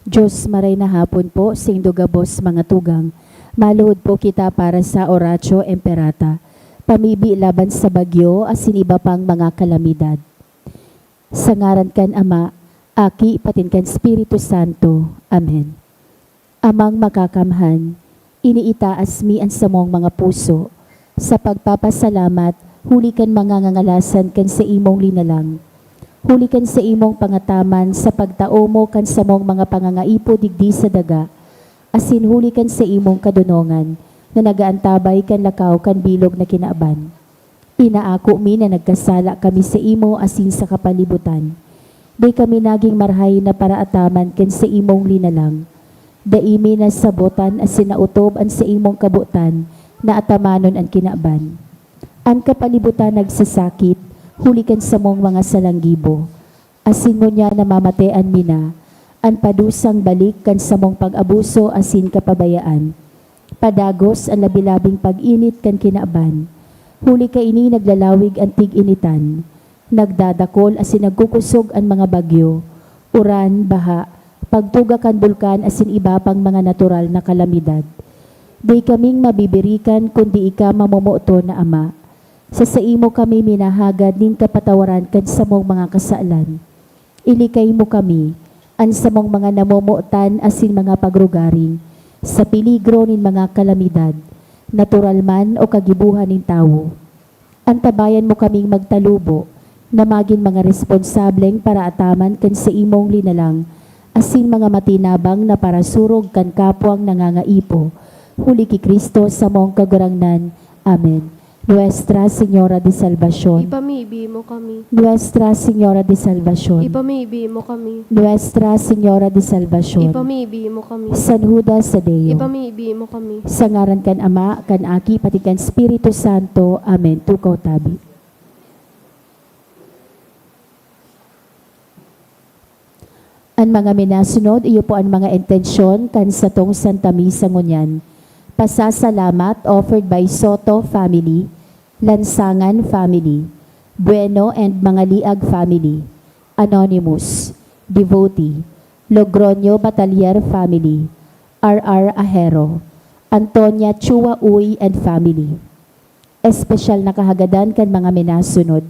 Diyos maray na hapon po, sing dugabos mga tugang. Maluhod po kita para sa Oratio Imperata. Pamibi laban sa bagyo asin iba pang mga kalamidad. Sa ngaran kan Ama, Aki patin kan Espiritu Santo. Amen. Amang makakamhan, iniitaas mi ang samong mga puso. Sa pagpapasalamat, huli kan mga ngangalasan kan sa imong linalang. Huli kan sa imong pangataman sa pagtao mo kan sa mong mga pangangaipo digdi sa daga. Asin huli kan sa imong kadunongan na nagaantabay kan lakaw kan bilog na kinaaban. Inaako mi na nagkasala kami sa imo asin sa kapalibutan. Di kami naging marhay na paraataman kan sa imong linalang. Daimi na sabotan asin nautob an sa imong kabutan na atamanon ang kinaaban. Ang kapalibutan nagsasakit, hulikan sa mong mga salanggibo. Asin mo niya namamatean mina, ang padusang balik kan sa mong pag-abuso asin kapabayaan. Padagos ang labilabing pag-init kan kinaaban. Huli ka ini naglalawig ang tig-initan. Nagdadakol asin nagkukusog ang mga bagyo. Uran, baha, pagtuga kan bulkan asin iba pang mga natural na kalamidad. Di kaming mabibirikan kundi ika mamumuto na Ama. Sa imo kami minahagad nin kapatawaran kan sa mong mga kasalan. Ilikay mo kami, an sa mong mga namumutan asin mga pagrugaring, sa peligro nin mga kalamidad, natural man o kagibuhan nin tawo. Antabayan mo kaming magtalubo, na maging mga responsableng para ataman kan sa imong linalang, asin mga matinabang na para surog kan kapwang nangangaipo. Huli ki Kristo sa mong kagurangnan. Amen. Nuestra Señora de Salvación. Ipamibi mo kami. Nuestra Señora de Salvación. Ipamibi mo kami. Nuestra Señora de Salvación. Ipamibi mo kami. San Judas Tadeo. Ipamibi mo kami. Sa ngaran kan Ama, kan Aki, pati kan Espiritu Santo. Amen. Tukaw tabi. Ang mga minasunod, iyo po ang mga intensyon kan sa tong Santa Misa ngunyan. Pasasalamat offered by Soto family, Lansangan family, Bueno and Mangaliag family, Anonymous, Devotee, Logroño Batalier family, R.R. Ahero, Antonia Chua Uy and family. Espesyal na kahagadan kan mga minasunod.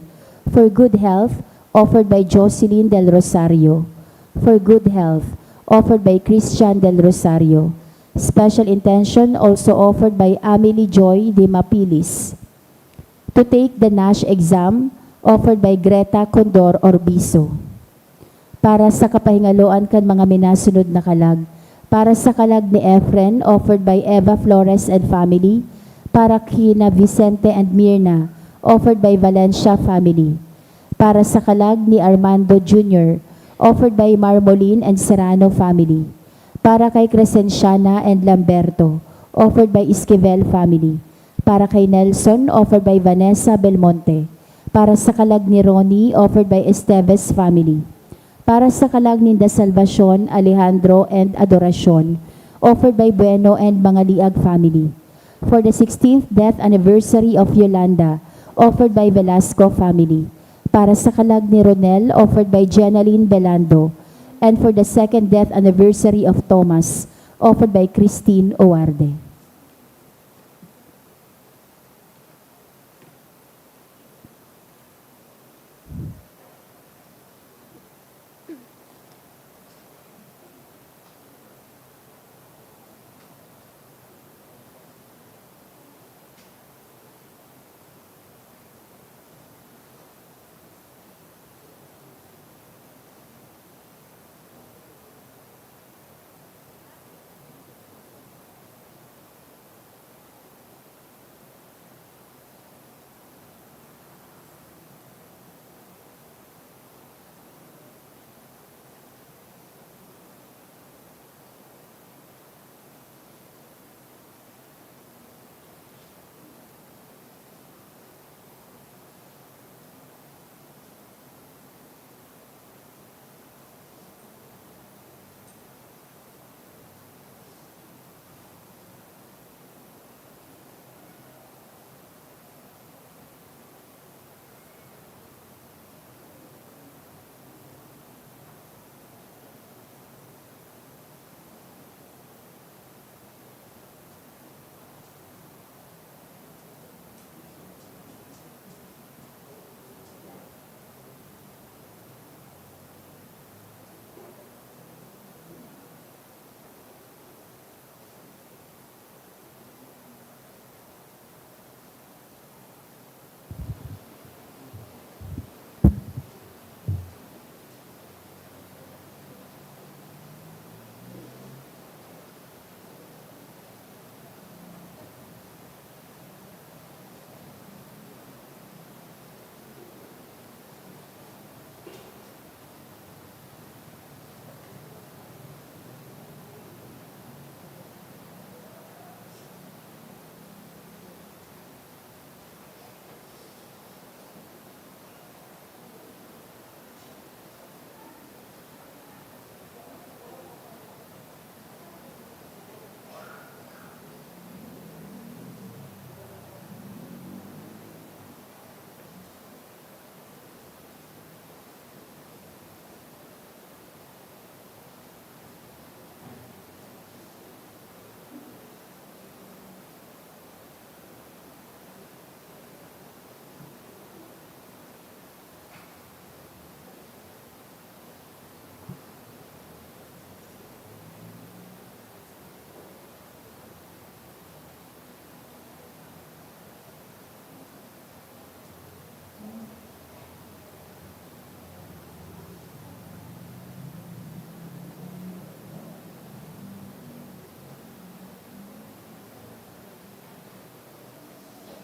For good health, offered by Jocelyn del Rosario. For good health, offered by Christian del Rosario. Special intention also offered by Amelie Joy de Mapilis. To take the NASH exam, offered by Greta Condor Orbiso. Para sa kapahingaloan kan mga minasunod na kalag. Para sa kalag ni Efren, offered by Eva Flores and family. Para kina Vicente and Mirna, offered by Valencia family. Para sa kalag ni Armando Jr., offered by Marmolin and Serrano family. Para kay Crescenciana and Lamberto, offered by Esquivel family. Para kay Nelson, offered by Vanessa Belmonte. Para sa kalag ni Ronnie, offered by Esteves family. Para sa kalag ni Da Salvacion, Alejandro and Adoracion, offered by Bueno and Mangaliag family. For the 16th death anniversary of Yolanda, offered by Velasco family. Para sa kalag ni Ronel, offered by Jenaline Belando. And for the second death anniversary of Thomas, offered by Christine Owarde.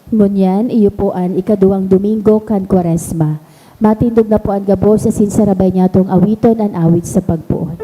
Ngunyan, iyo po an ikaduang Domingo kan Kwaresma. Matindog na po ang gabos sa sinsarabay niya tong awiton an awit sa pagpuon.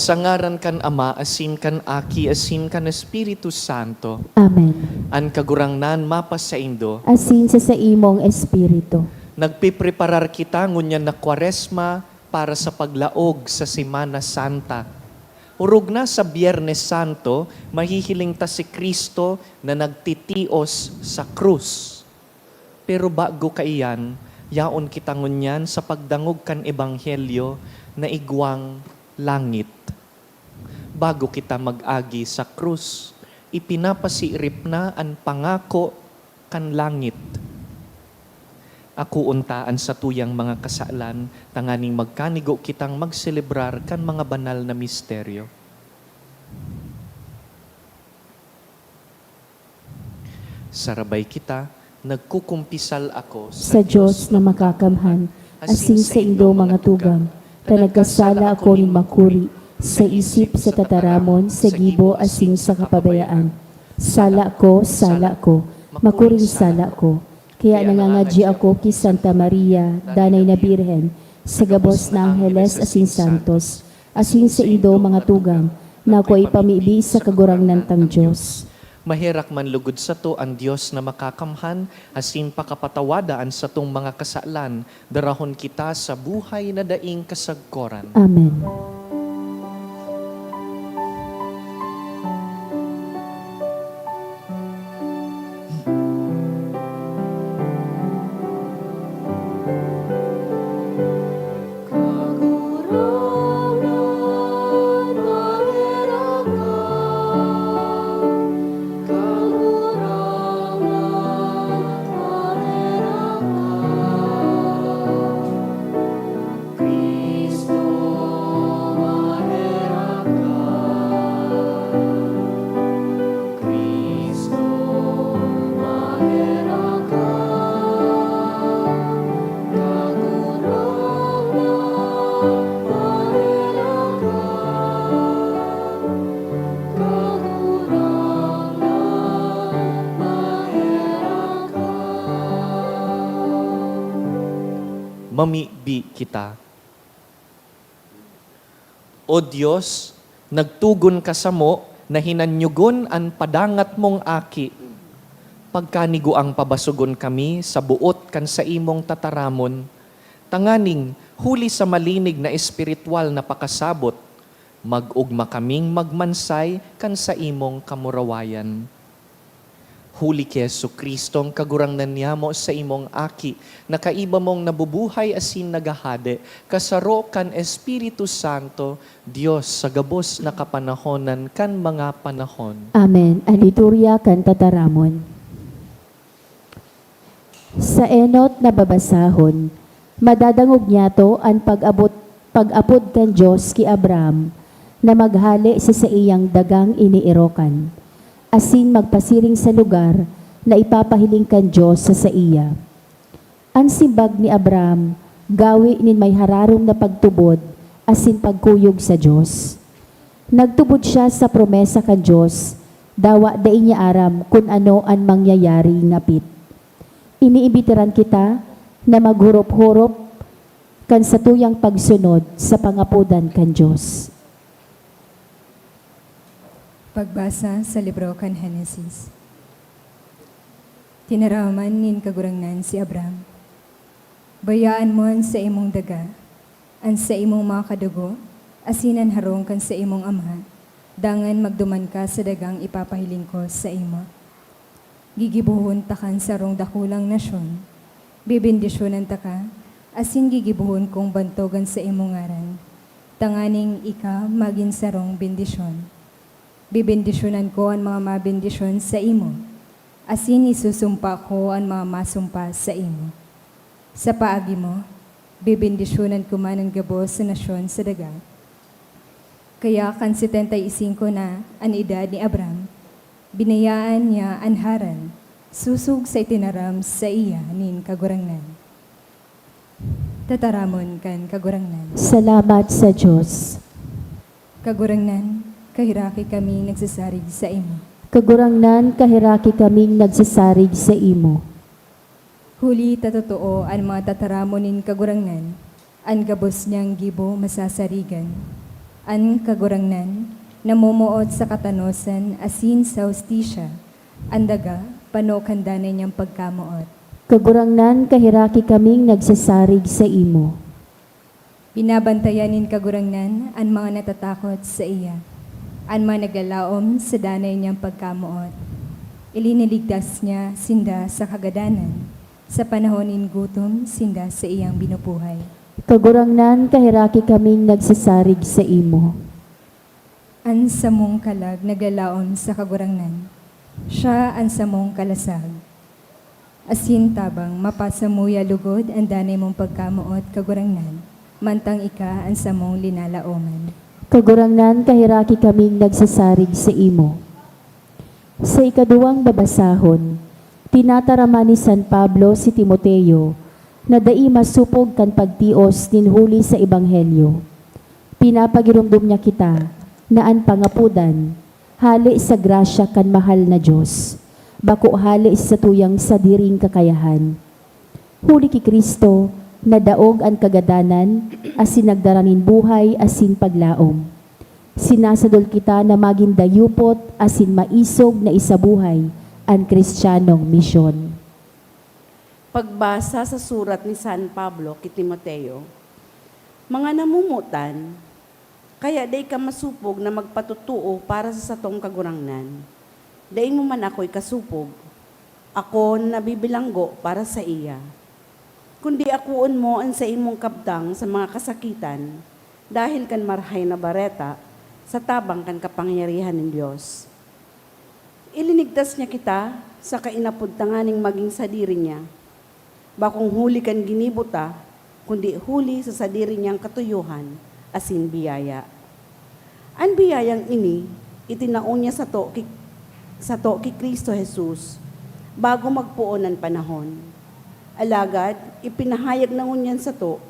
Sa ngaran kan Ama, asin kan Aki, asin kan Espiritu Santo, Amen. an kagurangnan mapas sa Indo, Asin sa imong espiritu. nagpipreparar kita ngunyan na Kwaresma para sa paglaog sa Semana Santa. Urog na sa Biyernes Santo, mahihiling ta si Kristo na nagtitios sa krus. Pero bago kaiyan, yaon kita ngunyan sa pagdangog kan Ebanghelyo na igwang langit. Bago kita mag-agi sa krus, ipinapasirip na ang pangako kan langit. Ako untaan sa tuyang mga kasalan, tanganing magkanigo kitang magselebrar kan mga banal na misteryo. Sarabay kita, nagkukumpisal ako Sa Diyos na makakamhan, asin sa indo mga tugang, ta nagkasala ako ning makuri, sa isip, sa tataramon, sa gibo, asin sa kapabayaan. Sala ko, makuring sala ko. Kaya nangangadji ako ki Santa Maria, danay na Birhen, sa gabos na Angeles asin Santos, asin sa indo mga tugang, na ako ipamibi sa kagurangnan tang Diyos. Mahirak man lugod sa to ang Diyos na makakamhan, asin pakapatawadaan sa tong mga kasalan, darahon kita sa buhay na daing kasagkoran. Amen. Mamibi kita. O Diyos, nagtugon ka sa mo na hinanyugon ang padangat mong aki. Pagkanigo ang pabasugon kami sa buot kan sa imong tataramon. Tanganing, huli sa malinig na espiritual na pakasabot, mag-ugma kaming magmansay kan sa imong kamurawayan. Huli kay Jesucristo ang kagurangnan niya mo sa imong aki, na kaiba mong nabubuhay asin nagahade, kasaro kan Espiritu Santo, Diyos sa gabos na kapanahonan kan mga panahon. Amen. Ang liturya kan tataramon. Sa enot na babasahon, madadangog niya to ang pag-apod kan Diyos ki Abraham, na maghali sa iyang dagang iniirokan, asin magpasiring sa lugar na ipapahiling kan Diyos sa iya. Ang simbag ni Abraham, gawi nin may hararom na pagtubod, asin pagkuyog sa Diyos. Nagtubod siya sa promesa kan Diyos, dawa da inya aram kung ano ang mangyayari ngapit. Iniibitiran kita na maghurop-hurop kan sa tuyang pagsunod sa pangapudan kan Diyos. Pagbasa sa libro kan Henesis. Tinaraman nin kagurangnan si Abram. Bayaan mo an sa imong daga, an sa imong mga kadugo, asinan harong kan sa imong ama, dangan magduman ka sa dagang ipapahiling ko sa imo. Gigibuhon takan sa rong dakulang nasyon, bibindisyonan taka, asin gigibuhon kong bantogan sa imong ngaran, tanganing ika magin sarong bendisyon. Bibindisyonan ko ang mga mabindisyon sa imo, asin isusumpa ko ang mga masumpa sa imo. Sa paagi mo, bibindisyonan ko man ang gabos sa nasyon sa daga. Kaya kan 75 na ang edad ni Abram, binayaan niya ang haran, susug sa itinaram sa iya nin kagurangnan. Tataramon kan kagurangnan. Salamat sa Diyos. Kagurangnan, kahiraki kami nagsasarig sa imo. Kagurangnan, kahiraki kaming nagsasarig sa imo. Huli tatotoo ang mga tataramonin kagurangnan, ang gabos niyang gibo masasarigan. Ang kagurangnan, namumuot sa katanosan asin sa hustisya, ang daga, panokandanay niyang pagkamuot. Kagurangnan, kahiraki kaming nagsasarig sa imo. Binabantayanin kagurangnan ang mga natatakot sa iya, ang mga naglalaom sa danay niyang pagkamuot. Iliniligtas niya sinda sa kagadanan, sa panahonin gutom sinda sa iyang binubuhay. Kagurangnan, kahiraki kaming nagsasarig sa imo. Ang samong kalag naglalaom sa kagurangnan, siya ang samong kalasag. Asin tabang mapasamuya lugod ang danay mong pagkamuot kagurangnan, mantang ika ang samong linalaoman. Kagurangnan, kahiraki kaming nagsasarig sa imo. Sa ikaduwang babasahon, tinatarama ni San Pablo si Timoteo na dai masupog kan pagtios ninhuli sa Ebanghelyo. Pinapagirumdum niya kita na ang pangapudan, hali sa grasya kan mahal na Diyos, bako hali sa tuyang sadiring kakayahan. Huli ki Kristo, nadaog ang kagadanan, asin nagdaranin buhay, asin paglaom. Sinasadol kita na maging dayupot, asin maisog na isabuhay, ang Kristiyanong misyon. Pagbasa sa surat ni San Pablo kay Timoteo, mga namumutan, kaya day ka masupog na magpatutuo para sa satong kagurangnan. Day mo man ako'y kasupog, ako nabibilanggo para sa iya. Kundi akuon mo ang sa imong kabtang sa mga kasakitan, dahil kan marhay na bareta, sa tabang kan kapangyarihan ng Diyos. Ilinigtas niya kita sa kainapudtanganing maging sadiri niya, bakong huli kan ginibuta, kundi huli sa sadiri niyang katuyuhan, asin biyaya. Ang biyayang ini, itinaon niya sa to kay Kristo Jesus, bago magpuon ang panahon. Alagad, ipinahayag na ngunyan sa to,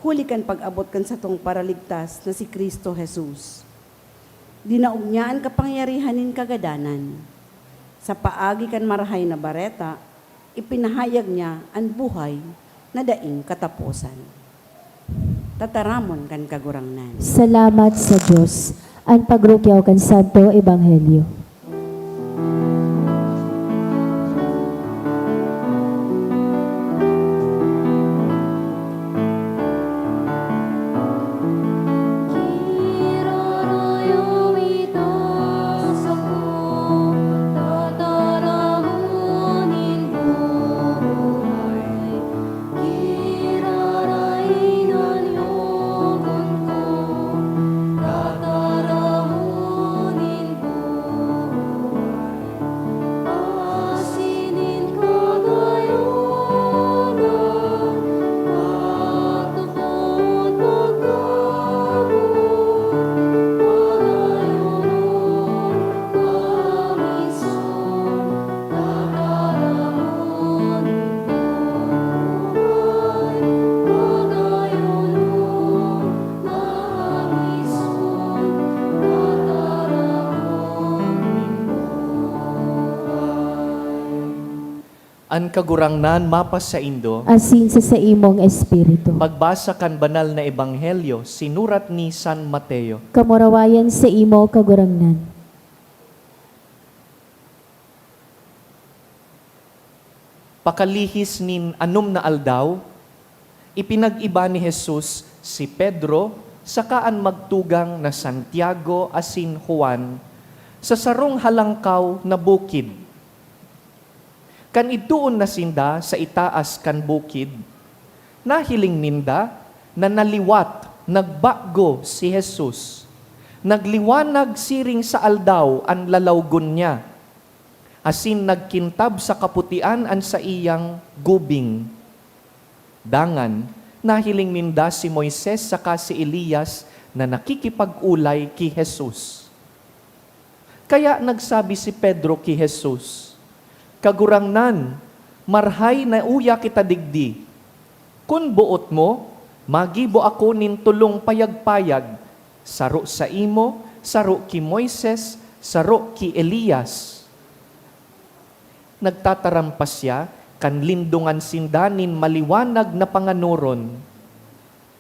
huli kan pag-abot kan sa tong paraligtas na si Kristo Jesus. Dinaog niya ang kapangyarihanin kagadanan. Sa paagi kan marahay na bareta, ipinahayag niya ang buhay na daing katapusan. Tataramon kan kagurangnan. Salamat sa Diyos. Ang pagrukyaw kan Santo Ebanghelyo. An kagurangnan mapas sa Indo, asin sa imong espiritu. pagbasa kan banal na ebanghelyo, sinurat ni San Mateo. Kamurawayan sa imo kagurangnan. Pakalihis nin anum na aldaw, ipinag-iba ni Jesus si Pedro sakaan magtugang na Santiago asin Juan sa sarong halangkaw na bukid. Kan ituon na sinda sa itaas kan bukid, nahiling ninda na naliwat, nagbago si Jesus. Nagliwanag siring sa aldaw ang lalawgon niya. Asin nagkintab sa kaputian an sa iyang gubing. Dangan, nahiling ninda si Moises saka si Elias na nakikipag-ulay ki Jesus. Kaya nagsabi si Pedro ki Jesus, kagurangnan, marhay na uya kita digdi. Kun buot mo, magibo ako nin tulong payag-payag, saro sa imo, saro ki Moises, saro ki Elias. Nagtatarampas siya, kan lindungan sindanin maliwanag na panganuron.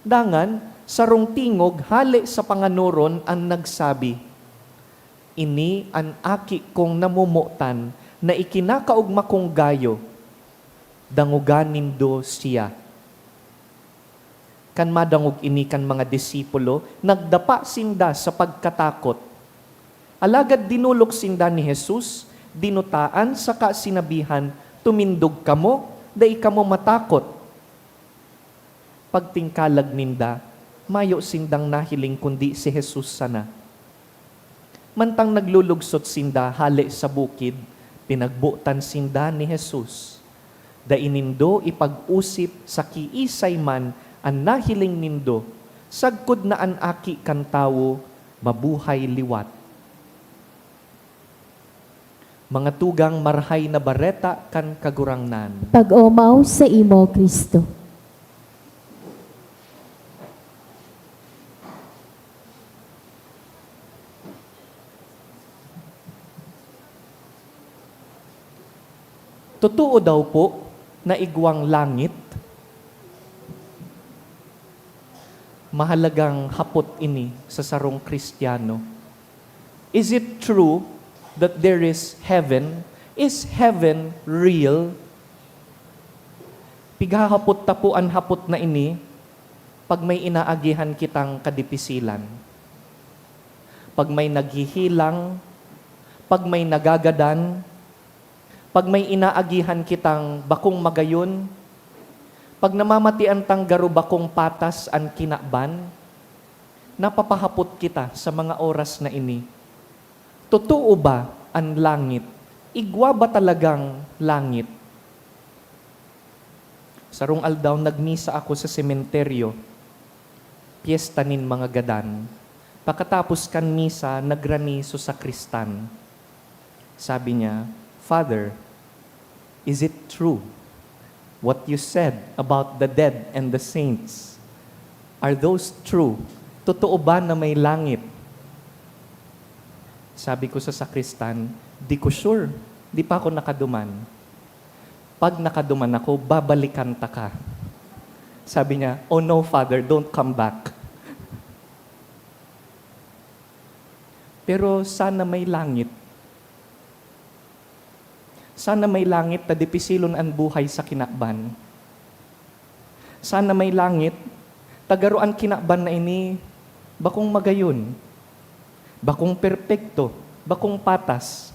Dangan, sarong tingog hali sa panganuron ang nagsabi, ini an aki kong namumutan, na ikinakaugma kong gayo, danguganin do siya. Kan madangog ini kan mga disipulo, nagdapa sinda sa pagkatakot. Alagad dinulok sinda ni Jesus, dinutaan saka sinabihan, tumindog kamo, dai kamo matakot. Pagtingkalag ninda, mayo sindang nahiling kundi si Jesus sana. Mantang naglulugsot sinda hali sa bukid, pinagbutan sinda ni Jesus. Dainindo ipag-usip sa kiisay man ang nahiling nindo, sagkod na an aki kan tawo, mabuhay liwat. Mga tugang marhay na bareta kan kagurangnan. Pag-umaw sa imo, Kristo. Totoo daw po na igwang langit, mahalagang hapot ini sa sarong Kristiyano. Is it true that there is heaven? Is heaven real? Pighahapot tapo ang hapot na ini pag may inaagihan kitang kadipisilan. Pag may naghihilang, pag may nagagadan, pag may inaagihan kitang bakong magayon, pag namamatian tang garo bakong patas ang kinakban, napapahapot kita sa mga oras na ini. Totoo ba ang langit? Igwa ba talagang langit? Sarong aldaw nagmisa ako sa sementeryo, piyesta nin mga gadan. Pagkatapos kan misa, nagraniso sa kristan. Sabi niya, Father, is it true what you said about the dead and the saints? Are those true? Totoo ba na may langit? Sabi ko sa sakristan, di ko sure. Di pa ako nakaduman. Pag nakaduman ako, babalikan ta ka. Sabi niya, oh no, Father, don't come back. Pero sana may langit. Sana may langit na dipisilon ang buhay sa kinakban. Sana may langit, tagaroan kinakban na ini, bakong magayon, bakong perpekto, bakong patas.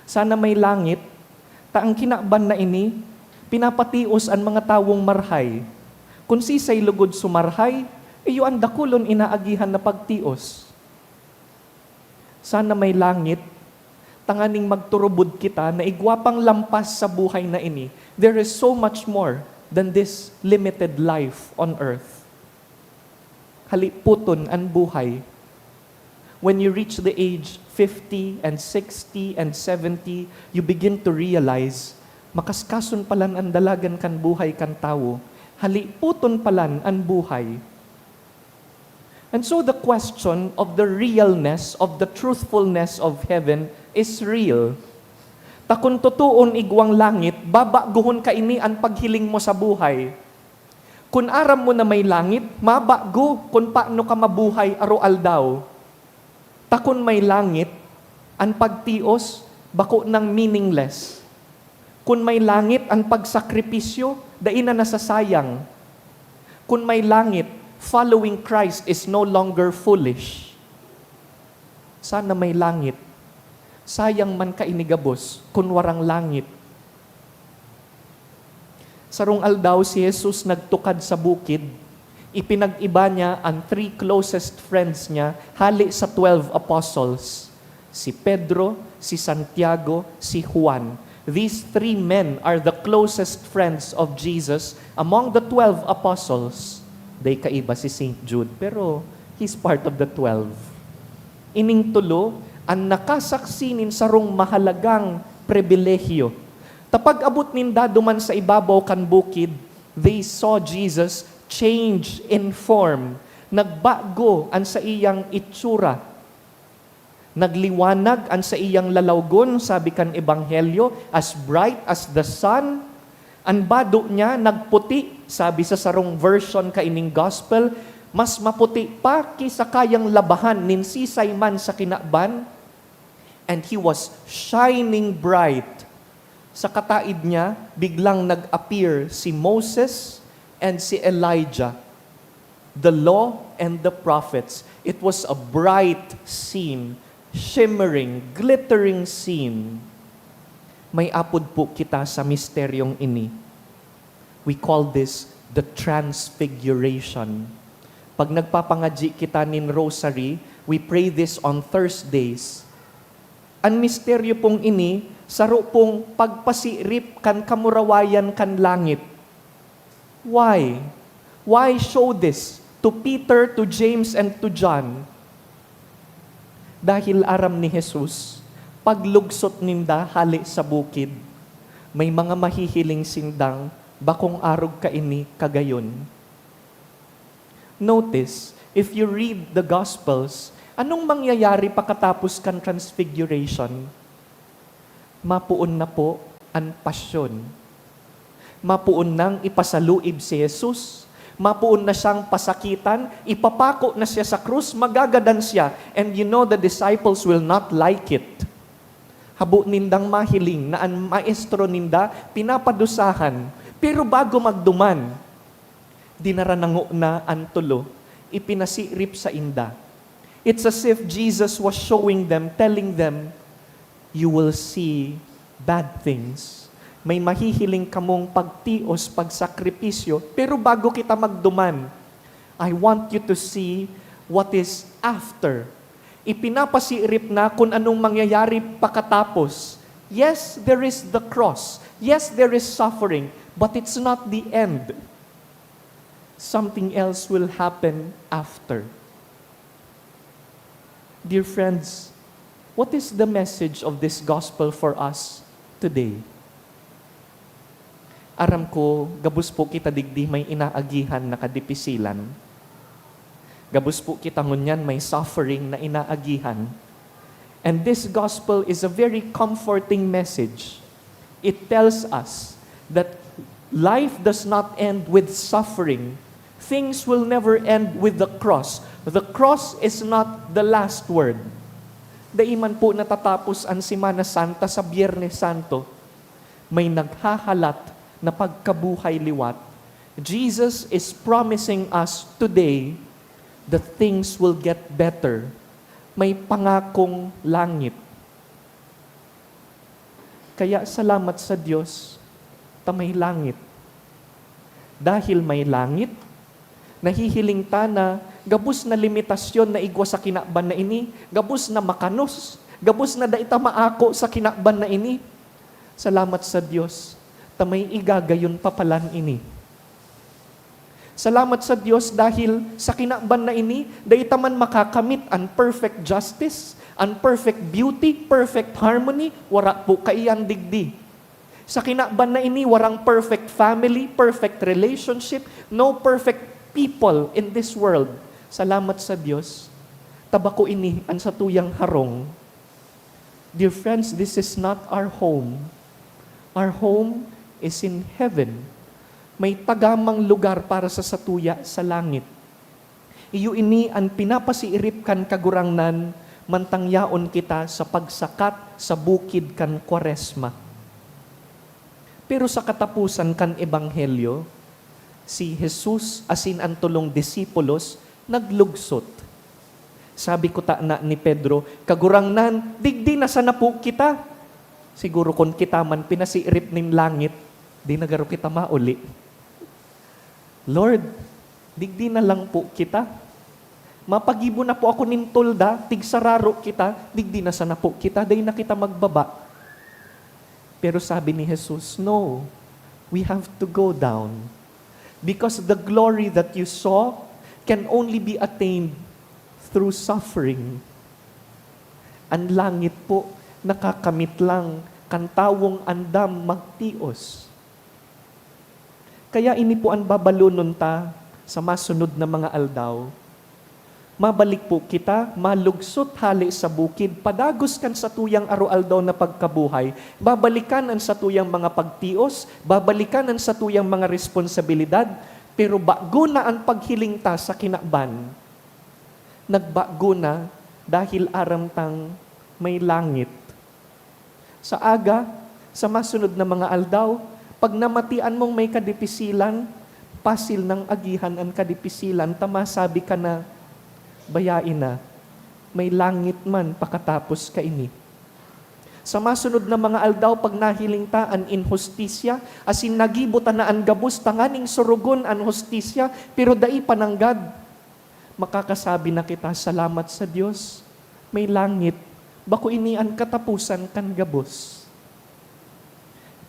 Sana may langit, taang kinakban na ini, pinapatios ang mga tawong marhay. Kung sisay lugod sumarhay, iyo ang dakulon inaagihan na pagtios. Sana may langit, tanganing magturubod kita na igwapang lampas sa buhay na ini. There is so much more than this limited life on earth. Haliputon ang buhay. When you reach the age 50 and 60 and 70, you begin to realize, makaskason palan ang dalagan kan buhay kan tao. Haliputon palan ang buhay. And so the question of the realness, of the truthfulness of heaven is real. Takon tutuon igwang langit, babaguhon ka ini ang paghiling mo sa buhay. Kung aram mo na may langit, mabago kung paano ka mabuhay aro-aldaw. Takon may langit, ang pagtios, bako ng meaningless. Kung may langit, ang pagsakripisyo, dain na nasasayang. Kung may langit, following Christ is no longer foolish. Sana may langit. Sayang man ka inigabos, kung warang langit. Sarong aldaw si Jesus nagtukad sa bukid, ipinag-iba niya ang 3 closest friends niya, hali sa 12 apostles. Si Pedro, si Santiago, si Juan. These 3 men are the closest friends of Jesus among the 12 apostles. Day kaiba si St. Jude, pero he's part of the 12. Ining tulo, ang nakasaksinin sarong mahalagang pribilehyo. Tapag abot ninda duman sa ibabaw kan bukid, they saw Jesus change in form. Nagbago ang sa iyang itsura. Nagliwanag ang sa iyang lalawgon, sabi kan Ebanghelyo, as bright as the sun. Ang bado niya nagputi, sabi sa sarong version kaining gospel, mas maputi pa kisa kayang labahan nin sisay man sa kinaban. And he was shining bright. Sa kataid niya, biglang nag-appear si Moses and si Elijah. The law and the prophets. It was a bright scene, shimmering, glittering scene. May apod po kita sa misteryong ini. We call this the Transfiguration. Pag nagpapangadji kita nin rosary, we pray this on Thursdays. Ang misteryo pong ini, saro pong pagpasirip kan kamurawayan kan langit. Why? Why show this to Peter, to James, and to John? Dahil aram ni Jesus, paglugsot ninda hali sa bukid, may mga mahihiling sindang, bakong arog ka ini kagayon. Notice, if you read the Gospels, anong mangyayari pagkatapos kan Transfiguration? Mapuon na po ang pasyon. Mapuon nang ipasaluib si Jesus. Mapuon na siyang pasakitan, ipapako na siya sa krus, magagadan siya. And you know the disciples will not like it. Habo nindang mahiling na ang maestro ninda pinapadusahan. Pero bago magduman, dinaranango na ang tulo, ipinasirip sa inda. It's as if Jesus was showing them, telling them, you will see bad things. May mahihiling kamong pagtios, pagsakripisyo, pero bago kita magduman, I want you to see what is after. Ipinapasirip na kung anong mangyayari pagkatapos. Yes, there is the cross. Yes, there is suffering, but it's not the end. Something else will happen after. Dear friends, what is the message of this gospel for us today? Aram ko, gabus po kita digdi may inaagihan na kadipisilan. Gabus po kita ngunyan may suffering na inaagihan. And this gospel is a very comforting message. It tells us that life does not end with suffering. Things will never end with the cross. The cross is not the last word. Daiman po natatapos ang Semana Santa sa Biyernes Santo. May naghahalat na pagkabuhay liwat. Jesus is promising us today that things will get better. May pangakong langit. Kaya salamat sa Diyos, ta may langit. Dahil may langit, nahihiling ta na gabus na limitasyon na igwa sa kinakban na ini, gabus na makanos, gabus na daita maako sa kinakban na ini. Salamat sa Diyos, ta may igagayon papalan ini. Salamat sa Diyos dahil sa kinakban na ini, daita man makakamit ang perfect justice, ang perfect beauty, perfect harmony, wara po kaiyan digdi. Sa kinakban na ini, warang perfect family, perfect relationship, no perfect people in this world. Salamat sa Diyos, tabako ini ang satuyang harong. Dear friends, this is not our home. Our home is in heaven. May tagamang lugar para sa satuya sa langit. Iyo ini ang pinapasiirip kan kagurangnan, mantangyaon kita sa pagsakat sa bukid kan Kwaresma. Pero sa katapusan kan Ebanghelyo, si Jesus asin ang tulong disipulos naglugsot. Sabi ko ta na ni Pedro, kagurangnan, digdi na sana po kita. Siguro kung kita man pinasiirip nin langit, di nagaro kita mauli. Lord, digdi na lang po kita. Mapagibo na po ako nin tolda, tigsararo kita, digdi na sana po kita, day na kita magbaba. Pero sabi ni Jesus, no, we have to go down. Because the glory that you saw can only be attained through suffering. Ang langit po, nakakamit lang, kantawong andam magtios. Kaya ini po ang babalunon ta sa masunod na mga aldaw. Mabalik po kita, malugsot hali sa bukid, padagos kan sa tuyang aro-aldaw na pagkabuhay, babalikan ang sa tuyang mga pagtios, babalikan ang sa tuyang mga responsibilidad, pero bago na ang paghiling ta sa kinakban, nagbago na dahil aramtang may langit. Sa aga, sa masunod na mga aldaw, pag namatian mong may kadipisilan, pasil ng agihan ang kadipisilan, tamasabi ka na, bayain na, may langit man pakatapos ka ini. Sa masunod na mga aldaw, pag nahiling ta an inhustisya, asin nagibutan na an gabus, tanganing surugon an hustisya, pero dai pananggad, makakasabi na kita, salamat sa Diyos, may langit, bako ini ang katapusan kan gabos.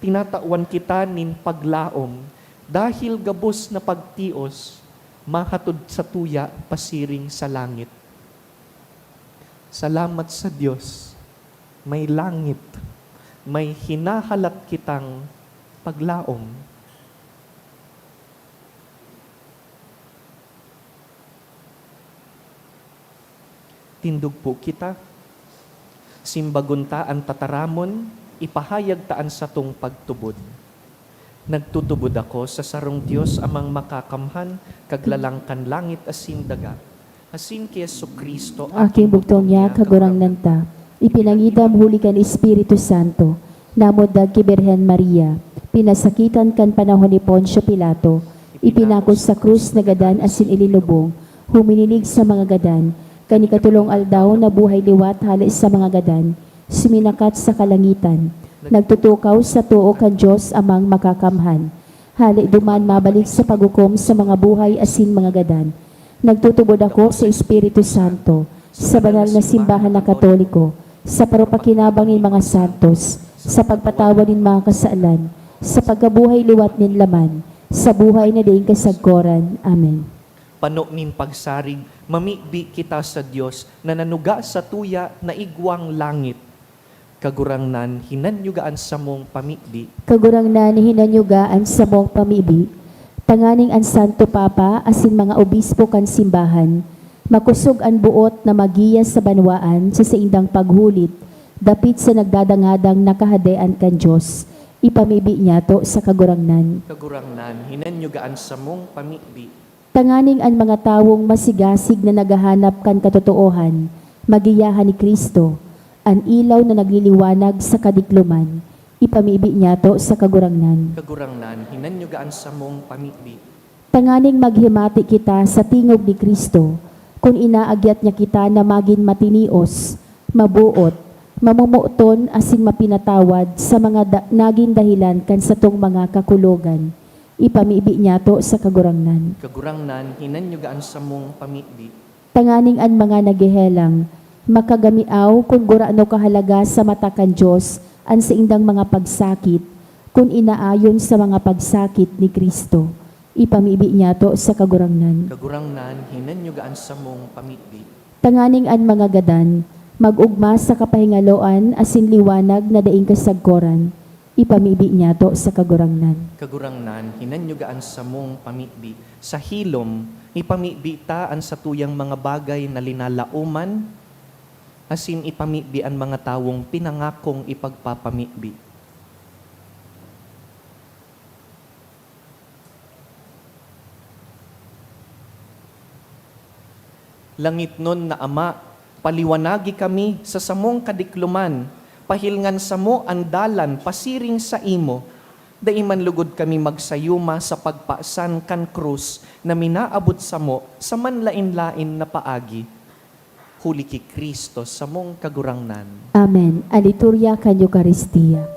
Tinatawan kita nin paglaom, dahil gabos na pagtios, mahatod sa tuya, pasiring sa langit. Salamat sa Diyos, may langit, may hinahalat kitang paglaom. Tindog po kita, simbagon ta ang tataramon, ipahayag taan sa tong pagtubod. Nagtutubod ako sa sarong Diyos amang makakamhan, kaglalangkan langit asin daga. Asin ki Jesucristo, Aking bugtong niya, kagurangnan ta, ipinangidam huli kan Espiritu Santo, namodag ki Birhen Maria, pinasakitan kan panahon ni Poncio Pilato, ipinakos sa krus na gadan asin ililubong, huminilig sa mga gadan, kanikatulong aldaw na buhay liwat hali sa mga gadan, suminakat sa kalangitan, nagtutukaw sa tuo kan Diyos amang makakamhan, hali duman mabalik sa paghukom sa mga buhay asin mga gadan, nagtutubod ako sa Espiritu Santo, sa banal na simbahan na Katoliko, sa parupakinabang ng mga santos, sa pagpatawad ng mga kasaalan, sa pagkabuhay liwat nin laman, sa buhay na daing kasagkoran. Amen. Pano nin pagsarig, mamigbi kita sa Diyos na nanuga sa tuya na igwang langit. Kagurangnan, hinanyugaan sa mong pamigbi. Kagurangnan hinanyugaan sa mong pamibi, tanganing ang Santo Papa asin mga obispo kan simbahan, makusog ang buot na magiya sa banwaan sa saindang paghulit, dapit sa nagdadangadang nakahadean kan Diyos, ipamibi niya to sa kagurangnan. Kagurangnan, hinanyugaan sa mong pamigbi. Tanganing ang mga tawong masigasig na naghahanap kan katotoohan, magiyahan ni Kristo, ang ilaw na nagliliwanag sa kadikluman, ipamibi niya to sa kagurangnan. Kagurangnan, hinanyugaan sa mong pamigbi. Tanganing maghimati kita sa tingog ni Kristo, kung inaagyat niya kita na maging matinios, mabuot, mamumuton asin mapinatawad sa mga naging dahilan kan sa tong mga kakulogan. Ipamibi niya to sa kagurangnan. Kagurangnan, hinanyugaan sa mong pamigbi. Tanganing ang mga nagihelang, makagamiaw kung gurano kahalaga sa mata kan Diyos ang sa indang mga pagsakit, kung inaayon sa mga pagsakit ni Kristo. Ipamibi niya to sa kagurangnan. Kagurangnan, hinanyugaan sa mong pamigbi. Tanganing ang mga gadan, mag-ugma sa kapahingaloan asin liwanag na daing kasagkoran. Ipamibi niya to sa kagurangnan. Kagurangnan, hinanyugaan sa mong pamigbi. Sa hilom, ipamibi taan sa tuyang mga bagay na linalauman, asin ipamibi ang mga tawong pinangakong ipagpapamibi. Langit nun na Ama, paliwanagi kami sa samong kadikluman, pahilngan sa mo andalan, pasiring sa imo, daiman lugod kami magsayuma sa pagpaasan kan krus na minaabot sa mo sa manlain-lain na paagi. Huli ki Kristo sa mong kagurangnan. Amen. Aliturya kan Eucharistia.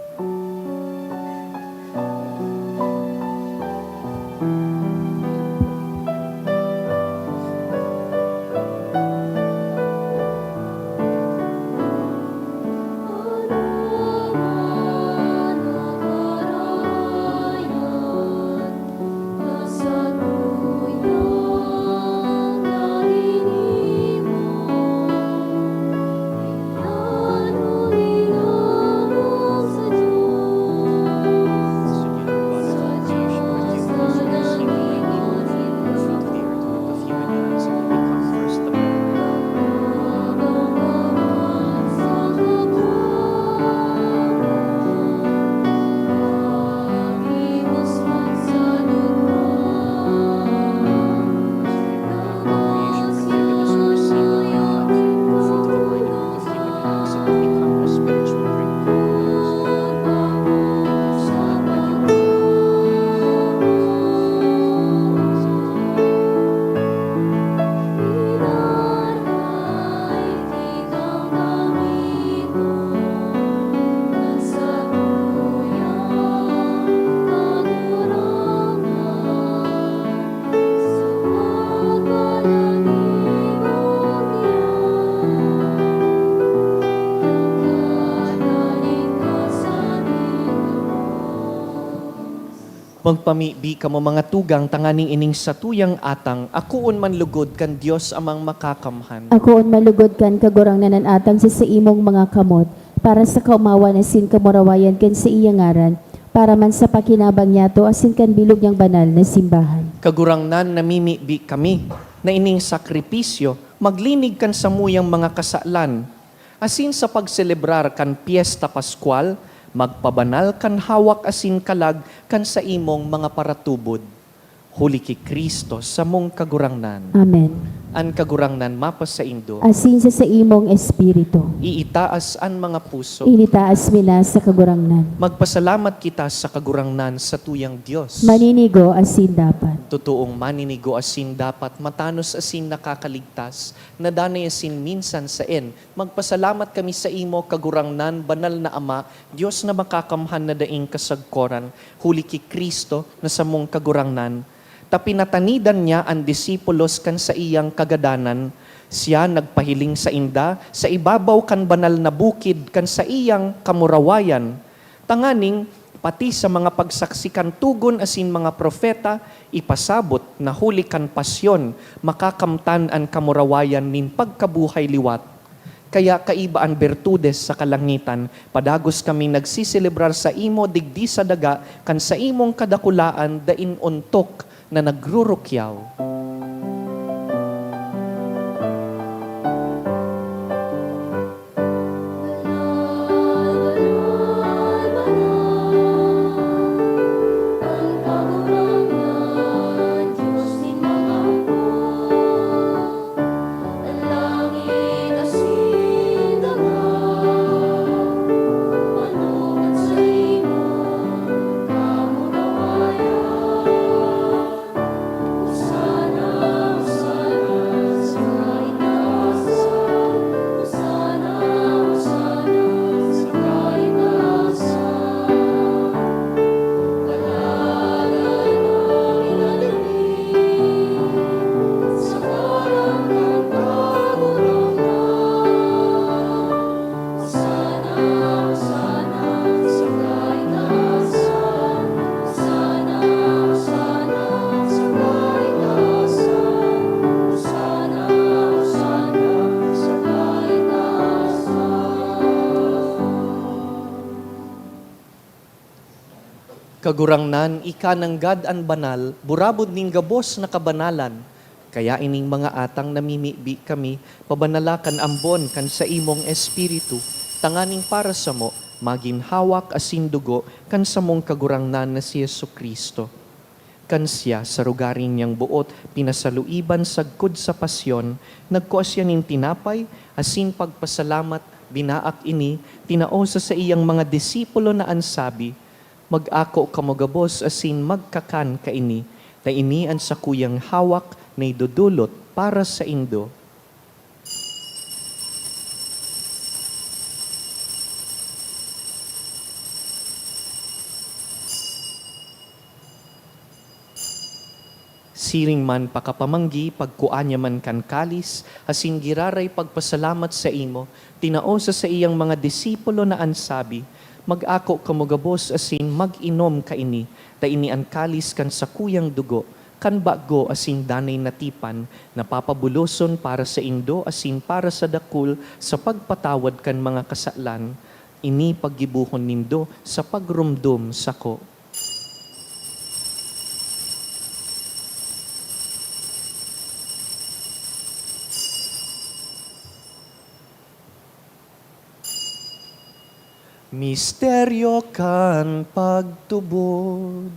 Magpamibi ka mo mga tugang tanganing ining sa tuyang atang, akuon man lugod kan Dios amang makakamhan. Ako on malugod kan kagurang nananatang sa imong mga kamot, para sa kaumawa na sin kamurawayan kan sa iyang ngaran, para man sa pakinabang niyato asin kan bilog niyang banal na simbahan. Kagurangnan namimibi kami na ining sakripisyo, maglinig kan sa muyang mga kasalan. Asin sa pagselebrar kan Piesta Pascual, magpabanal kan hawak asin kalag kan sa imong mga paratubod. Huli ki Kristo sa mong kagurangnan. Amen. An kagurangnan mapas sa indo, Asin sa imong espiritu, iitaas an mga puso. initaas mila sa kagurangnan. Magpasalamat kita sa kagurangnan sa tuyang Diyos. Maninigo asin dapat. Totoong maninigo asin dapat, matanos asin nakakaligtas, nadanay asin minsan sa en. Magpasalamat kami sa imo, kagurangnan, banal na Ama, Diyos na makakamhan na daing kasagkoran, huli ki Kristo na sa mong kagurangnan. Tapinatanidan niya ang disipulos kan sa iyang kagadanan, siya nagpahiling sa inda, sa ibabaw kan banal na bukid kan sa iyang kamurawayan. Tanganing, pati sa mga pagsaksikan tugon asin mga propeta, ipasabot na huli kan pasyon, makakamtan ang kamurawayan nin pagkabuhay liwat. Kaya kaiba ang bertudes sa kalangitan, padagos kami nagsiselebrar sa imo digdi sa daga, kan sa imong kadakulaan dain untok na nagrurukyaw. Kagurangnan, ika ng God an banal, burabod ning gabos na kabanalan, Kaya ining mga atang namimibi kami, pabanalakan ambon kan sa imong espiritu, tanganing para sa mo, maginhawak asin dugo kan sa mong kagurangnan na si Yesu Kristo. Kan siya sa rugaring niyang buot, pinasaluiban sagkod sa pasyon, nagkuas siya ning tinapay, asin pagpasalamat, binaak ini, tinao sa iyang mga disipulo na ansabi, mag-ako kamugabos asin magkakan kaini, na ini ang sa kuyang hawak na idudulot para sa indo. Siring man pakapamanggi, pagkuanya man kan kalis, asin giraray pagpasalamat sa imo, tinao sa iyang mga disipulo na ansabi, mag-ako kamugabos asin mag-inom kaini, ta ini ang kalis kan sa kuyang dugo, kan bago asin danay natipan, napapabuloson para sa indo asin para sa dakul sa pagpatawad kan mga kasalan, ini paggibuhon nindo sa pagrumdum sako. Misteryo kan pagtubod.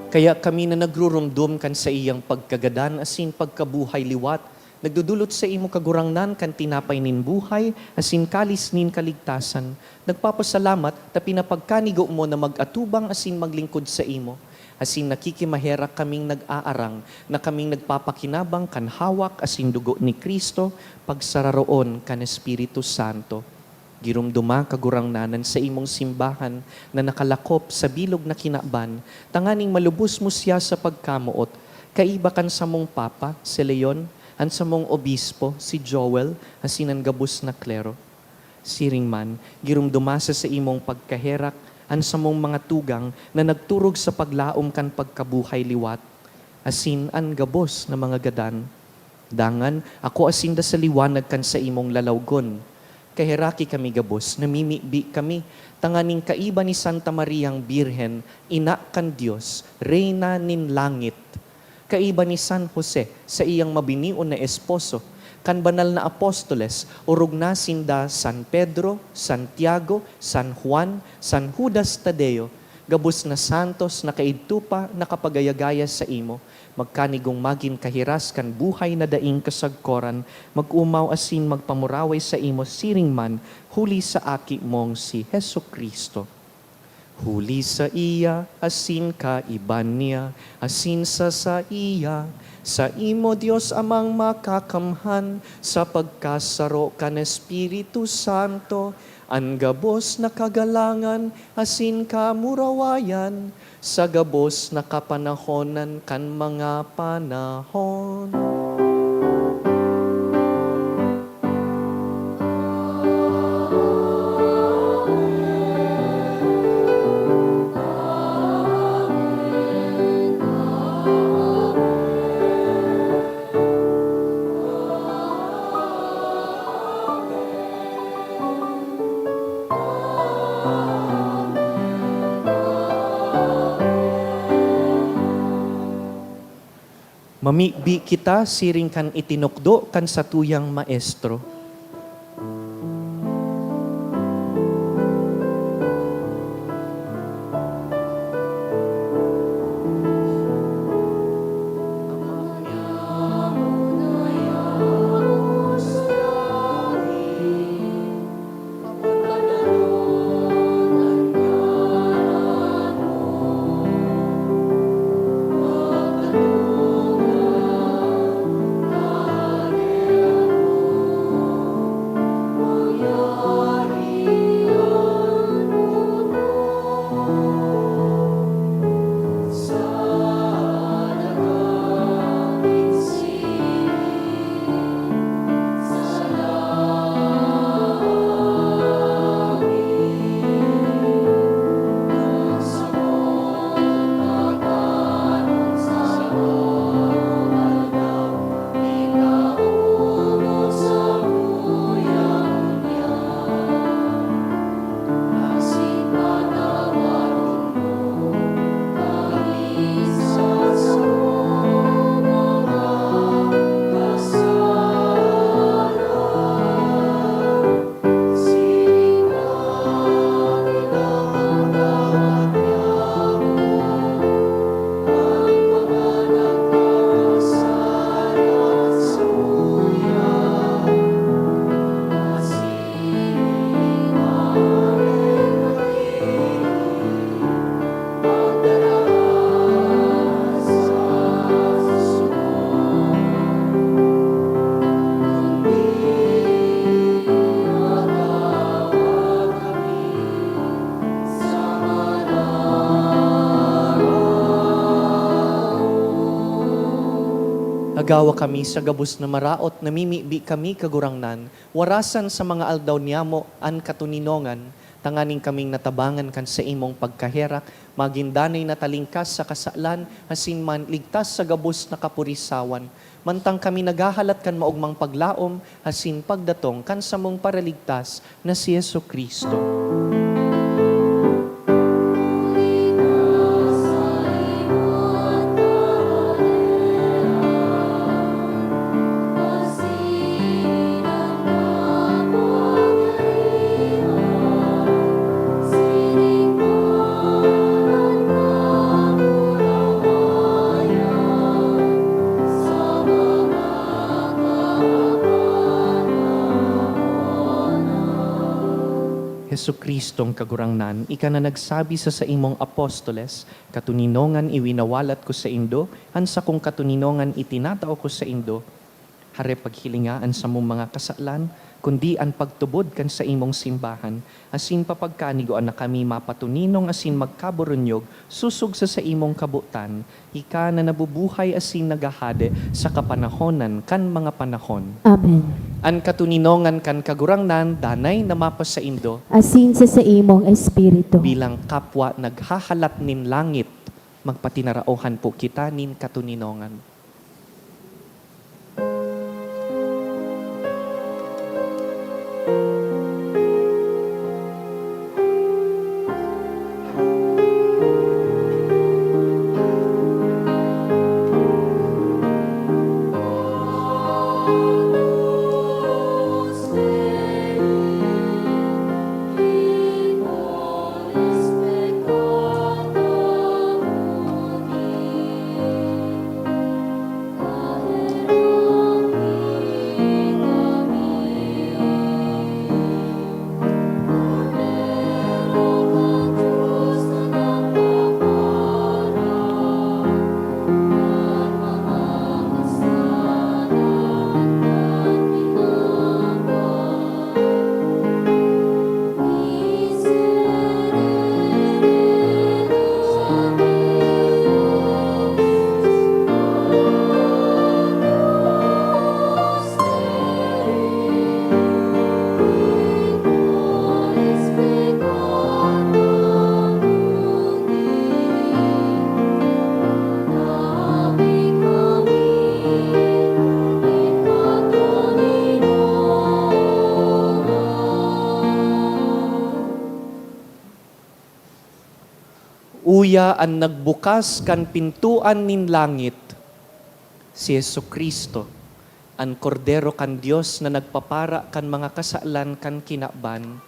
Kaya kami na nagrurumdum kan sa iyang pagkagadan asin pagkabuhay liwat, nagdudulot sa imo kagurangnan kan tinapay nin buhay, asin kalis nin kaligtasan. Nagpapasalamat ta pinapagkanigo mo na mag-atubang asin maglingkod sa imo. Asin nakikimaherak kaming nag-aarang, na kaming nagpapakinabang kan hawak asin dugo ni Kristo, pagsararoon kan Espiritu Santo. Girumduma kagurangnanan sa imong simbahan na nakalakop sa bilog na kinaban, tanganing malubos mo siya sa pagkamuot, kaiba kan sa mong papa, si Leon, an sa mong obispo, si Joel, asinan gabus na klero. Siring man, girumduma sa imong pagkaherak, an sa mong mga tugang na nagturog sa paglaom kan pagkabuhay liwat, asin an gabos na mga gadan. Dangan, ako asin da sa liwanag kan sa imong lalawgon, kaheraki kami gabos, namimibi kami, tanganing kaiba ni Santa Mariang Birhen, ina kan Diyos, reyna nin langit. Kaiba ni San Jose, sa iyang mabinion na esposo, kan banal na apostoles, urog na sinda San Pedro, Santiago, San Juan, San Judas Tadeo, gabos na santos na kaidtupa nakapagayagaya sa imo, magkanigong magin kahiras kan buhay na daing kasagkoran, mag-umaw asin magpamuraway sa imo siring man, huli sa aki mong si Hesu Kristo. Huli sa iya, asin ka iban niya, asin sa iya, sa imo Dios amang makakamhan, sa pagkasaro kan Espiritu Santo, ang gabos na kagalangan, asin ka murawayan, sa gabos na kapanahonan kan mga panahon. Mamibi kita siring kan itinukdo kan sa tuyang maestro. Agawa kami sa gabos na maraot, namimibi kami kagurangnan, warasan sa mga aldaw niyamo an katuninongan, tanganing kaming natabangan kan sa imong pagkaherak, magindanay na talingkas sa kasalan, hasin man ligtas sa gabos na kapurisawan. Mantang kami naghahalat kan maugmang paglaom, hasin pagdatong kan sa mong paraligtas na si Yesu Kristo. Hesu Kristong kagurangnan, ika na nagsabi sa imong apostoles, katuninongan iwinawalat ko sa indo, ansa kong katuninongan itinatao ko sa indo, hare paghilingaan sa mong mga kasalan, kundi an pagtubod kan sa imong simbahan, asin papagkanigoan na kami mapatuninong asin magkaburunyog, susug sa imong kabutan, ika na nabubuhay asin nagahade sa kapanahonan kan mga panahon. Amen. An katuninongan kan kagurangnan, danay na mapas sa indo, Asin sa imong espiritu. bilang kapwa naghahalat nin langit, magpatinaraohan po kita nin katuninongan. Uya ang nagbukas kan pintuan nin langit, si Yesu Kristo, ang kordero kan Dios na nagpapara kan mga kasalan kan kinakban,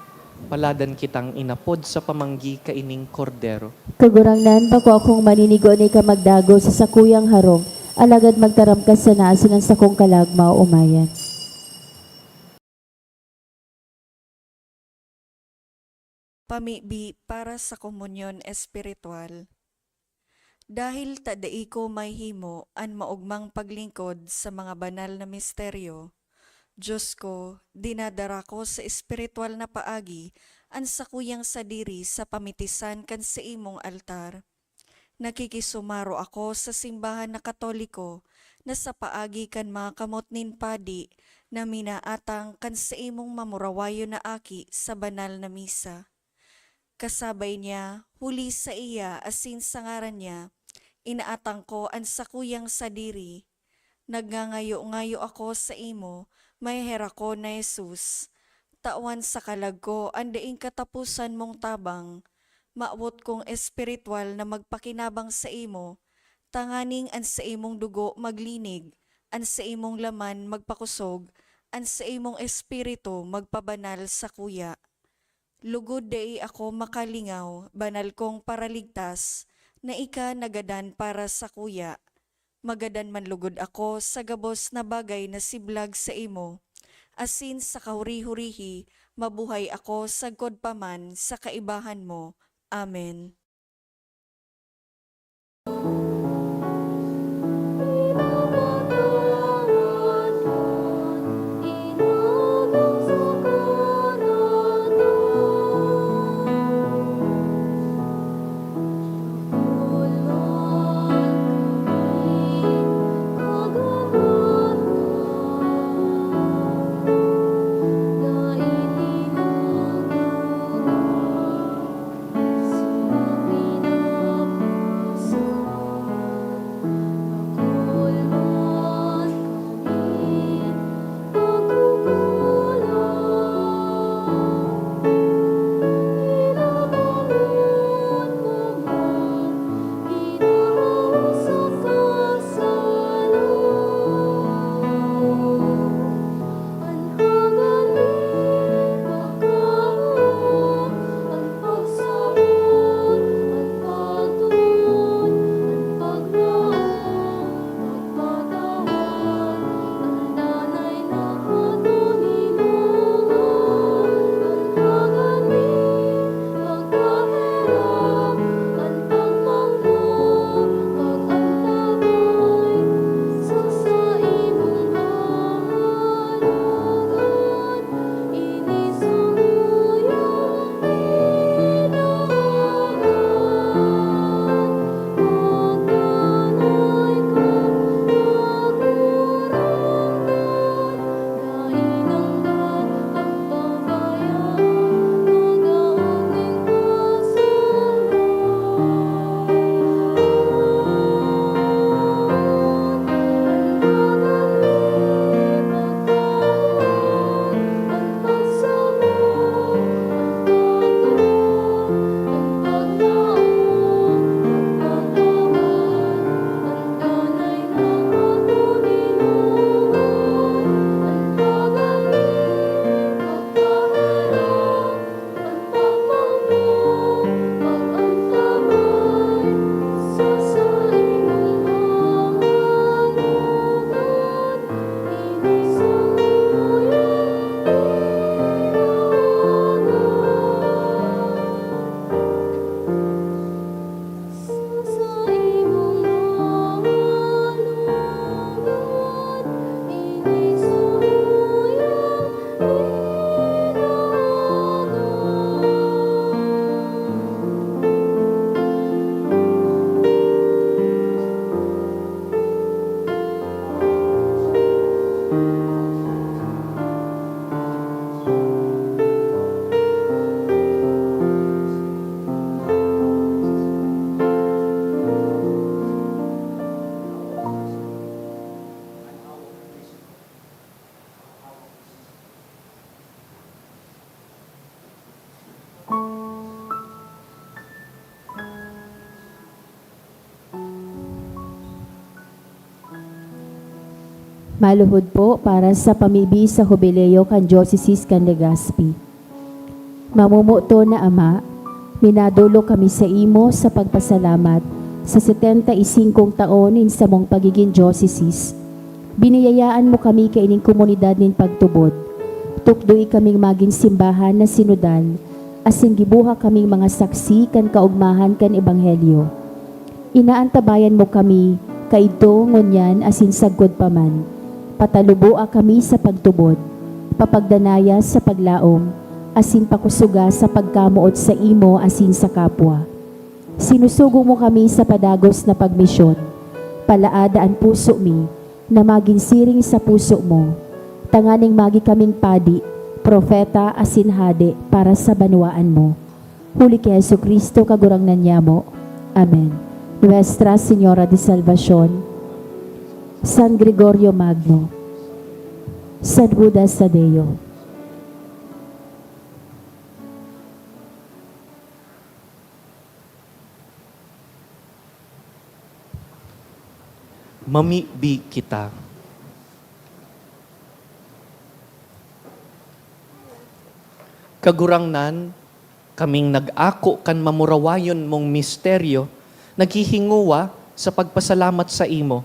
paladan kitang inapod sa pamanggi kaining kordero. Kagurangnan, bako akong maninigo ni ka magdago sa sakuyang harong, alagad magtaram ka sa naasin ang sakong kalagma umayan. Pamibi para sa komunyon espiritual. Dahil tadai ko may himo an maugmang paglingkod sa mga banal na misteryo, Diyos ko, dinadara ko sa espiritual na paagi an sakuyang sadiri sa pamitisan kan sa imong altar. Nakikisumaro ako sa simbahan na Katoliko na sa paagi kan mga kamot nin padi na minaatang kan sa imong mamurawayo na aki sa banal na misa. Kasabay niya, huli sa iya asin sa ngaran niya, inaatang ko ang sakuyang sadiri. Nagngangayo-ngayo ako sa imo, may hera ko na Jesus. Tawan sa kalag ko, andaing katapusan mong tabang. Maawot kong espiritual na magpakinabang sa imo, tanganing an sa imong dugo maglinig, an sa imong laman magpakusog, an sa imong espiritu magpabanal sa kuya. Lugod dai ako makalingaw, banal kong paraligtas, na ika nagadan para sa kuya. Magadan man lugod ako sa gabos na bagay na siblag sa imo. Asin sa kahuri-hurihi, mabuhay ako sa godpaman sa kaibahan mo. Amen. Kagumay Maluhod po para sa pamibi sa Jubileo kan Diocese kan Legazpi. Mamumuto na Ama, minadulo kami sa imo sa pagpasalamat sa 75 taon in sa mong pagiging diocese. Biniyayaan mo kami kaining komunidad nin pagtubod. Tukdoy kaming maging simbahan na sinudan, asin gibuha kaming mga saksi kan kaugmahan kan ebanghelyo. Inaantabayan mo kami, kaidto ngunyan asin sagkod paman. Patalubua kami sa pagtubod, papagdanaya sa paglaom, asin pakusuga sa pagkamuot sa imo asin sa kapwa. Sinusugo mo kami sa padagos na pagmisyon. Palaadaan puso mi, na maging siring sa puso mo. Tanganing magi kaming padi, propeta asin hade para sa banwaan mo. Huli kay Jesucristo kagurangnan niya mo. Amen. Nuestra Señora de Salvación, San Gregorio Magno, San Judas Tadeo, mamibi kita. Kagurangnan, kaming nag-ako kan mamurawayon mong misteryo, naghihinguwa sa pagpasalamat sa imo.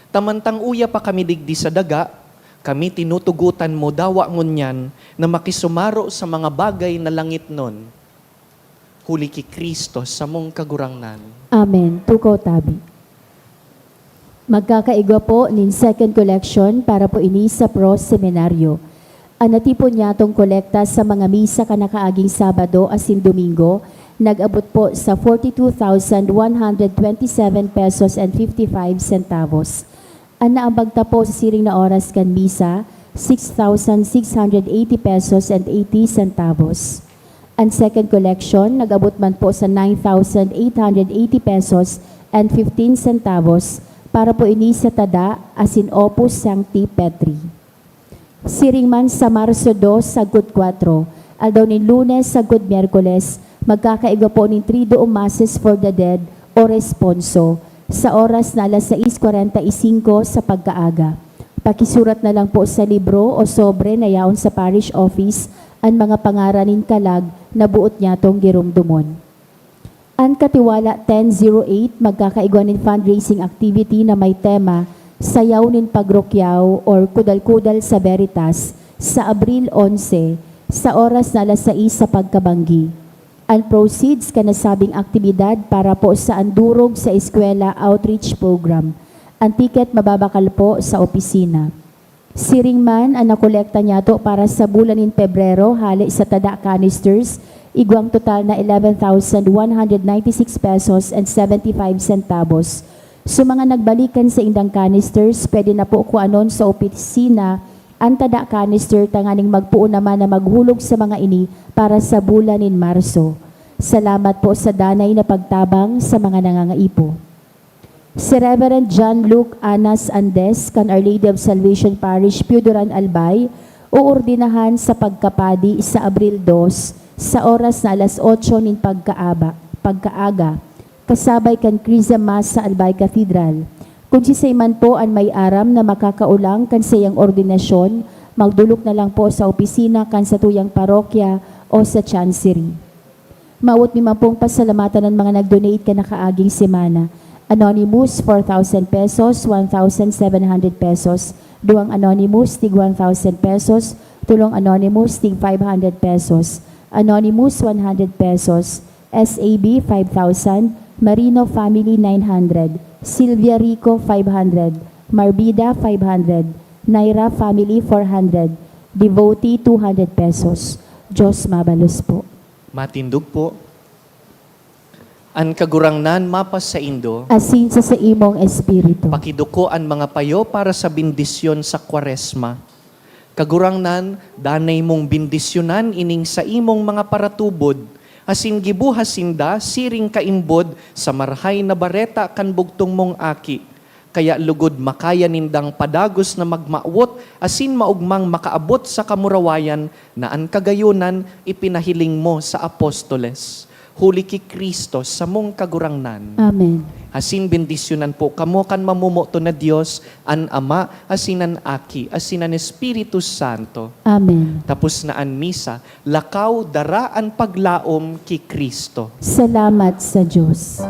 Tamantang uya pa kami digdi sa daga, kami tinutugutan mo dawa ngunyan na makisumaro sa mga bagay na langit nun. Huli ki Kristo sa mong kagurangnan. Amen. Tukaw tabi. Magkakaigwa po nin second collection para po ini sa Pro Seminaryo. Anatipon niya tong kolekta sa mga misa kanakaaging Sabado asin Domingo, nag-abot po sa 42,127 pesos and 55 centavos. Ang naambagta po sa siring na oras kan misa, 6,680 pesos and 80 centavos. Ang second collection, nag-abot man po sa 9,880 pesos and 15 centavos para po ini sa tada asin Opus Sancti Petri. Siring man sa Marso 2 sa Good 4, aldaw ni Lunes sa Good Miyerkules, magkakaiga po ni 3 Masses for the Dead o Responso sa oras na alas 6:45 sa pagkaaga. Pakisurat na lang po sa libro o sobre na yaon sa parish office ang mga pangaranin kalag na buot niya tong girumdumon. Ang Katiwala 1008 magkakaigwanin fundraising activity na may tema Sayaw nin Pagrokyaw or Kudal-Kudal sa Veritas sa Abril 11 sa oras na alas 6 sa pagkabanggi. Ang proceeds kanasabing aktibidad para po sa andurog sa eskwela outreach program. Ang ticket mababakal po sa opisina. Siring man ang nakolekta niya to para sa bulan in Pebrero hali sa tada canisters, igwang total na 11,196 pesos and 75 centavos. So mga nagbalikan sa indang canisters, pwede na po kuanon sa opisina ang tada canister tanganing magpuo naman na maghulog sa mga ini para sa bulan in Marso. Salamat po sa danay na pagtabang sa mga nangangaipo. Si Reverend John Luke Anas Andes, kan Our Lady of Salvation Parish, Piudoran Albay, uordinahan sa pagkapadi sa Abril 2 sa oras na alas 8 nin pagkaaga, kasabay kan Krisa Mass sa Albay Cathedral. Kung si man po ang may aram na makakaulang kan sayang ordinasyon, magdulok na lang po sa opisina kan sa tuyang parokya o sa chancery. Maut mi man pong pasalamatan ng mga nag-donate ka na kaaging semana. Anonymous, 4,000 pesos, 1,700 pesos. Duwang Anonymous, tig 1,000 pesos. Tulong Anonymous, tig 500 pesos. Anonymous, 100 pesos. SAB, 5,000. Marino Family, 900. Silvia Rico, 500. Marbida, 500. Naira Family, 400. Devotee, 200 pesos. Diyos mabalos po. Matindog po. An kagurangnan mapas sa Indo, Asin sa imong espiritu. pakiduko ang mga payo para sa bindisyon sa Kwaresma. Kagurangnan, danay mong bindisyonan ining sa imong mga paratubod, asin gibuhasinda siring kaimbod sa marhay na bareta kan bugtong mong aki. Kaya lugod makaya nindang padagos na magmaawot asin maugmang makaabot sa kamurawayan na ang kagayunan ipinahiling mo sa apostoles. huli ki Kristo sa mong kagurangnan. Amen. Asin bendisyonan po kamo kan mamumoto na Dios an Ama, asinan Aki, asinan Espiritu Santo. Amen. Tapos na an misa, lakaw dara an paglaom ki Kristo. Salamat sa Diyos.